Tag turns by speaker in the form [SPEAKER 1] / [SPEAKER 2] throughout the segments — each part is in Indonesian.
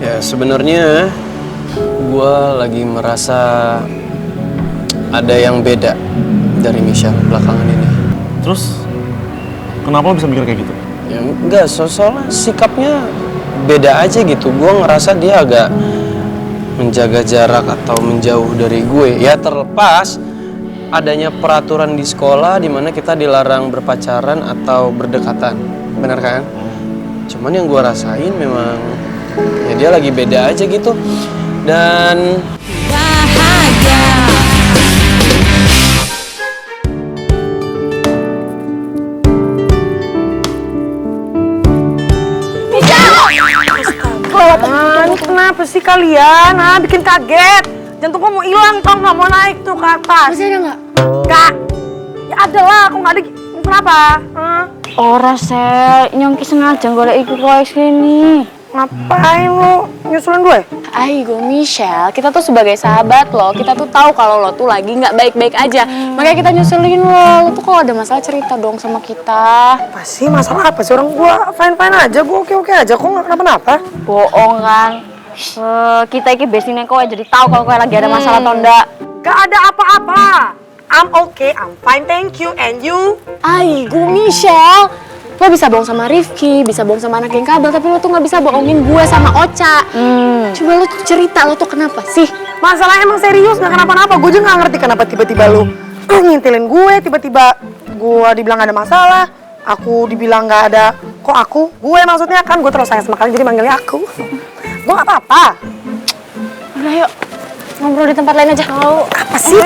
[SPEAKER 1] Ya sebenarnya gue lagi merasa ada yang beda dari Michelle belakangan ini.
[SPEAKER 2] Terus kenapa lo bisa mikir kayak gitu?
[SPEAKER 1] Ya enggak, soalnya sikapnya beda aja gitu. Gue ngerasa dia agak menjaga jarak atau menjauh dari gue. Ya terlepas adanya peraturan di sekolah di mana kita dilarang berpacaran atau berdekatan, benar kan? Cuman yang gue rasain memang ya dia lagi beda aja gitu. Dan bahagia.
[SPEAKER 3] Kenapa sih kalian? Bikin kaget. Jantungku mau hilang, tau nggak mau naik tuh ke atas.
[SPEAKER 4] Masih ada nggak?
[SPEAKER 3] Kak, ya ada lah. Aku nggak ada. Kenapa?
[SPEAKER 4] Ora sel, nyongki sengaja golek iku kowe sini.
[SPEAKER 3] Ngapain lu nyusulin gue?
[SPEAKER 4] Aigo Michelle, kita tuh sebagai sahabat lo, kita tuh tahu kalau lo tuh lagi nggak baik-baik aja. Makanya kita nyusulin lo. Lo tuh kalau ada masalah cerita dong sama kita.
[SPEAKER 3] Apa sih? Masalah apa sih? Orang gue fine-fine aja, gue oke-oke aja. Kok nggak kenapa-napa?
[SPEAKER 4] Bohong kan? Kita iki besine kowe jadi tahu kalau kowe lagi ada masalah atau enggak.
[SPEAKER 3] Gak ada apa-apa. I'm okay, I'm fine, thank you. And you?
[SPEAKER 4] Aigo Michelle, lo bisa bohong sama Rifki, bisa bohong sama anak yang kabel, tapi lo tuh nggak bisa bohongin gue sama Ocha. Coba lo tuh cerita, lo tuh kenapa sih?
[SPEAKER 3] Masalah emang serius, nggak kenapa-napa. Gue juga nggak ngerti kenapa tiba-tiba lu ngintilin gue, tiba-tiba gue dibilang gak ada masalah, aku dibilang nggak ada. Kok aku? Gue maksudnya kan gue terus sayang sama kalian jadi manggilnya aku. Gue nggak apa-apa.
[SPEAKER 4] Udah yuk, ngobrol di tempat lain aja.
[SPEAKER 3] Oh, apa sih?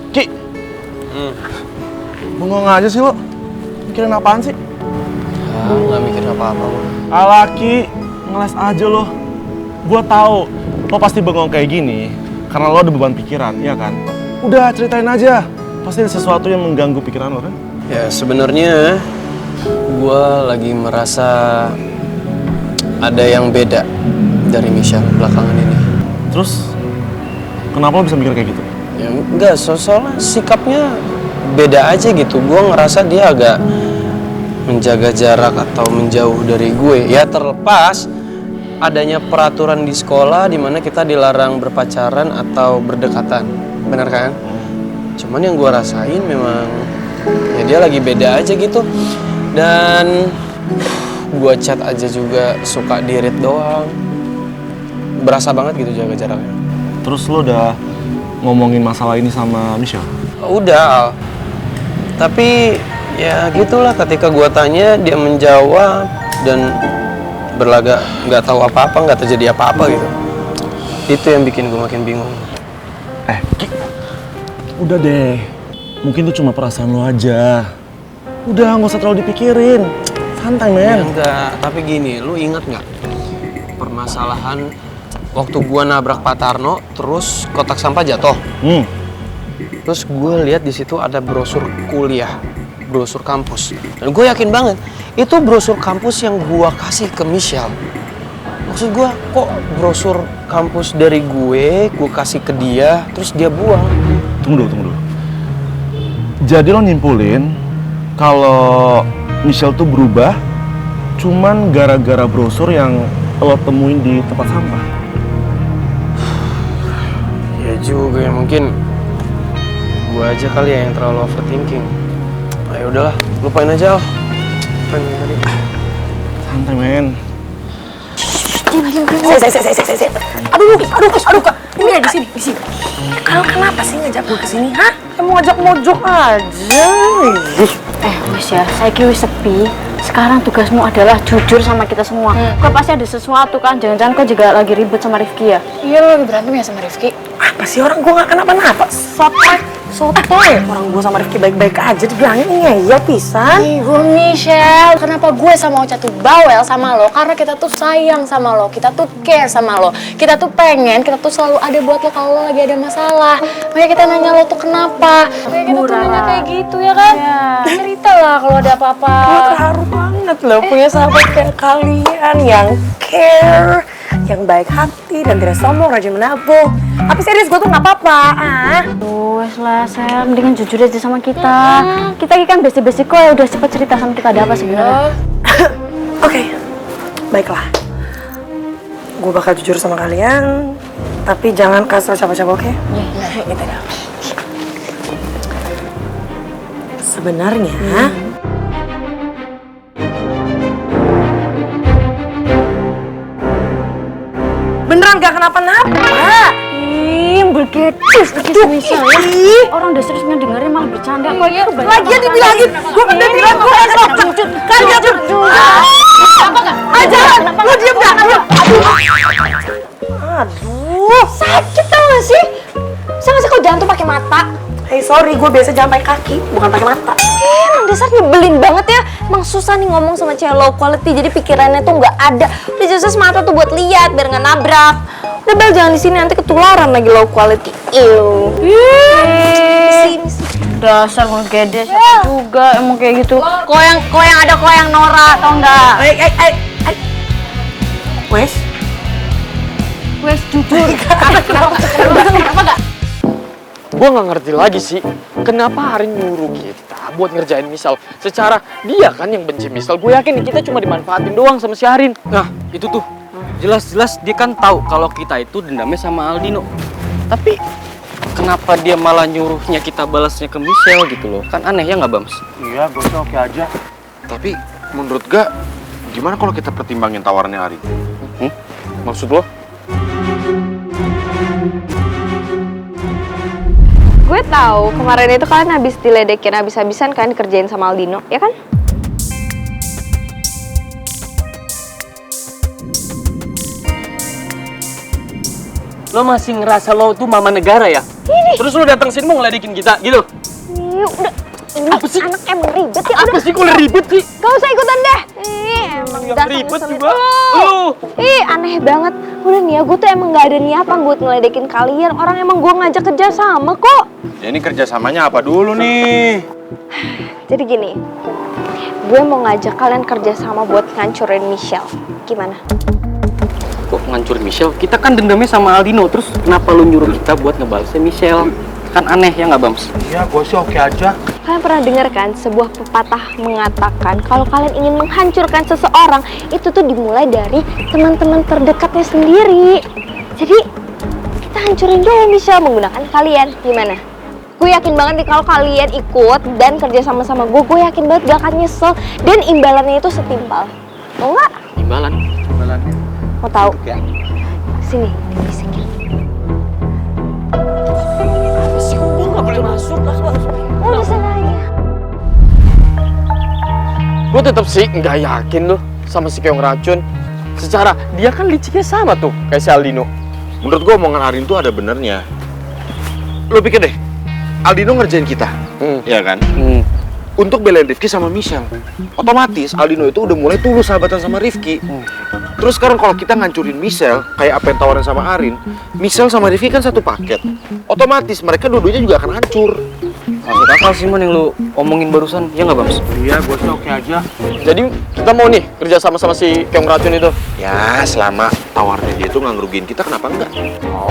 [SPEAKER 2] Ki. Bengong aja sih lo. Mikirin apaan sih?
[SPEAKER 1] nggak mikirin apa-apa gue.
[SPEAKER 2] Ki, ngeles aja lo. Gua tahu lo pasti bengong kayak gini karena lo ada beban pikiran, ya kan? Udah ceritain aja. Pasti ada sesuatu yang mengganggu pikiran lo kan?
[SPEAKER 1] Ya sebenarnya gue lagi merasa ada yang beda dari Michelle belakangan ini.
[SPEAKER 2] Terus kenapa lo bisa mikir kayak gitu?
[SPEAKER 1] Ya enggak, soalnya sikapnya beda aja gitu. Gue ngerasa dia agak menjaga jarak atau menjauh dari gue. Ya terlepas adanya peraturan di sekolah di mana kita dilarang berpacaran atau berdekatan, benar kan? Cuman yang gue rasain memang ya dia lagi beda aja gitu. Dan gue chat aja juga suka di-read doang. Berasa banget gitu jaga jaraknya.
[SPEAKER 2] Terus lo udah ngomongin masalah ini sama Michelle?
[SPEAKER 1] Udah, Al. Tapi ya gitulah, ketika gue tanya dia menjawab dan berlagak nggak tahu apa-apa, nggak terjadi apa-apa gitu. Itu yang bikin gue makin bingung.
[SPEAKER 2] Ki, udah deh. Mungkin itu cuma perasaan lo aja. Udah, nggak usah terlalu dipikirin. Santai, men.
[SPEAKER 1] Ya, enggak, tapi gini, lu inget nggak permasalahan waktu gue nabrak Pak Tarno, terus kotak sampah jatuh. Terus gue lihat di situ ada brosur kuliah, brosur kampus. Dan gue yakin banget itu brosur kampus yang gue kasih ke Michelle. Maksud gue, kok brosur kampus dari gue kasih ke dia, terus dia buang.
[SPEAKER 2] Tunggu dulu. Jadi lo nyimpulin kalau Michelle tuh berubah cuman gara-gara brosur yang lo temuin di tempat sampah?
[SPEAKER 1] Ya juga ya, mungkin gue aja kali ya yang terlalu overthinking. Nah, ya udahlah, lupain aja. Lupain tadi.
[SPEAKER 2] Santai, men.
[SPEAKER 3] Saya. Aduh, Kak. Ini di sini. Kalau kenapa sih ngajak gue ke sini, hah? Mau ngajak mojok aja.
[SPEAKER 4] Wis ya, saya kira sepi. Sekarang tugasmu adalah jujur sama kita semua. Kok pasti ada sesuatu kan? Jangan-jangan kau juga lagi ribut sama Rifki ya? Iya, lo lagi berantem ya sama Rifki?
[SPEAKER 3] Apa sih, orang gue gak kenapa-napa. Sotoy. Orang gue sama Rifki baik-baik aja, dibilangin ngeyel pisan.
[SPEAKER 4] Ibu Michelle, kenapa gue sama Ocha tuh bawel sama lo? Karena kita tuh sayang sama lo, kita tuh care sama lo. Kita tuh pengen, kita tuh selalu ada buat lo kalau lo lagi ada masalah. Makanya kita nanya lo tuh kenapa. Makanya kita tuh nanya kayak gitu ya kan? Ya. Cerita lah kalau ada apa-apa.
[SPEAKER 3] Gue terharu banget loh punya sahabat kayak kalian yang care, yang baik hati dan tidak sombong, rajin menabung. Tapi serius gue tuh nggak apa-apa.
[SPEAKER 4] Wes lah, Sel, mendingan jujur aja sama kita. Kita kan basic-basic kok, ya udah cepet cerita sama kita ada apa sebenarnya.
[SPEAKER 3] Oke, baiklah. Gue bakal jujur sama kalian, tapi jangan kasih tau siapa-siapa, oke? Iya. Gitu dong. Sebenarnya, beneran gak kenapa-napa.
[SPEAKER 4] Bergedes bisa ya. Orang udah serius ngedengerin malah bercanda. Kok itu
[SPEAKER 3] Lagian dibilangin, gue udah bilang gue gak kenapa. Kan jujur. Aja, lu diem gak? Aduh.
[SPEAKER 4] sakit tau gak sih? Sama sih kok jantung pakai mata.
[SPEAKER 3] Hey sorry, gue biasa jalan pakai kaki, bukan pakai mata.
[SPEAKER 4] Emang dasar nyebelin banget ya. Emang susah nih ngomong sama cewek low quality, jadi pikirannya tuh nggak ada. Udah jelas mata tuh buat lihat biar nggak nabrak. Udah Bel, jangan di sini nanti ketularan lagi low quality. Ew. Sini. Dasar ngegedes juga emang kayak gitu. Koyang ada koyang Nora, tau nggak?
[SPEAKER 3] Wes,
[SPEAKER 4] Jujur. Kenapa nggak?
[SPEAKER 1] Gue nggak ngerti lagi sih, kenapa Arin nyuruh kita buat ngerjain Misal. Secara dia kan yang benci Misal, gue yakin kita cuma dimanfaatin doang sama si Arin. Nah, itu tuh, jelas-jelas dia kan tahu kalau kita itu dendamnya sama Aldino. Tapi, kenapa dia malah nyuruhnya kita balasnya ke Michelle gitu loh? Kan aneh ya nggak, Bams?
[SPEAKER 2] Iya, gue sih oke aja. Tapi menurut gak, gimana kalau kita pertimbangin tawarannya Arin?
[SPEAKER 1] Maksud lo?
[SPEAKER 4] Gue tahu kemarin itu kalian habis diledekin habis-habisan kan dikerjain sama Aldino, ya kan?
[SPEAKER 1] Lo masih ngerasa lo tuh mama negara ya? Terus lo datang sini mau ngeledekin kita gitu?
[SPEAKER 4] Udah, ini
[SPEAKER 1] Apa sih?
[SPEAKER 4] anak emang ribet ya.
[SPEAKER 1] Apa sih kok ribet sih?
[SPEAKER 4] Gak usah ikutan deh. Emang
[SPEAKER 1] Yang
[SPEAKER 4] dasar
[SPEAKER 1] ribet
[SPEAKER 4] ngeselin.
[SPEAKER 1] juga. Lo.
[SPEAKER 4] Aneh banget. Udah nih ya, gue tuh emang gak ada niatan buat ngeledekin kalian. Orang emang gue ngajak kerja sama kok.
[SPEAKER 2] Ya ini kerjasamanya apa dulu nih?
[SPEAKER 4] Jadi gini, gue mau ngajak kalian kerja sama buat ngancurin Michelle. Gimana?
[SPEAKER 1] Kok ngancurin Michelle? Kita kan dendamnya sama Aldino, terus kenapa lu nyuruh kita buat ngebalasnya Michelle? Kan aneh ya nggak, Bams?
[SPEAKER 2] Iya, gue sih oke aja.
[SPEAKER 4] Kalian pernah dengar kan sebuah pepatah mengatakan kalau kalian ingin menghancurkan seseorang itu tuh dimulai dari teman-teman terdekatnya sendiri. Jadi kita hancurin dulu Michelle menggunakan kalian. Gimana? Gue yakin banget nih kalau kalian ikut dan kerja sama-sama gue yakin banget gak akan nyesel dan imbalannya itu setimpal. Mau nggak?
[SPEAKER 2] Imbalannya.
[SPEAKER 4] Mau tahu?
[SPEAKER 2] Ya.
[SPEAKER 4] Sini, bisikin.
[SPEAKER 1] Sih, gue nggak boleh masuk lah.
[SPEAKER 4] Udah sana aja.
[SPEAKER 1] Gue tetap sih nggak yakin loh sama si Keong Racun. Secara dia kan liciknya sama tuh kayak si Aldino.
[SPEAKER 2] Menurut gue omongan Arin tuh ada benernya. Lo pikir deh, Aldino ngerjain kita, ya kan? Untuk belain Rifki sama Michelle. Otomatis Aldino itu udah mulai tulus sahabatan sama Rifki. Terus sekarang kalau kita ngancurin Michelle, kayak apa yang tawaran sama Arin, Michelle sama Rifki kan satu paket. Otomatis mereka dua-duanya juga akan hancur.
[SPEAKER 1] Maksud akal sih Man yang lu omongin barusan, ya nggak, Bams?
[SPEAKER 2] Iya, gue sih oke aja.
[SPEAKER 1] Jadi kita mau nih kerja sama si Keong Racun itu.
[SPEAKER 2] Ya, selama tawarnya dia tuh nggak ngerugiin kita, kenapa enggak?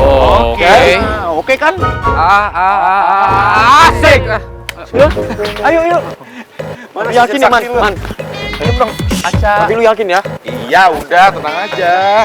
[SPEAKER 1] Oke.
[SPEAKER 2] Oke kan?
[SPEAKER 1] Asik. Ayo.
[SPEAKER 2] Mana
[SPEAKER 1] Yakin ya, Man?
[SPEAKER 2] saksi lu?
[SPEAKER 1] Man.
[SPEAKER 2] Ayo dong.
[SPEAKER 1] Tapi lu yakin ya?
[SPEAKER 2] Iya, udah, tenang aja.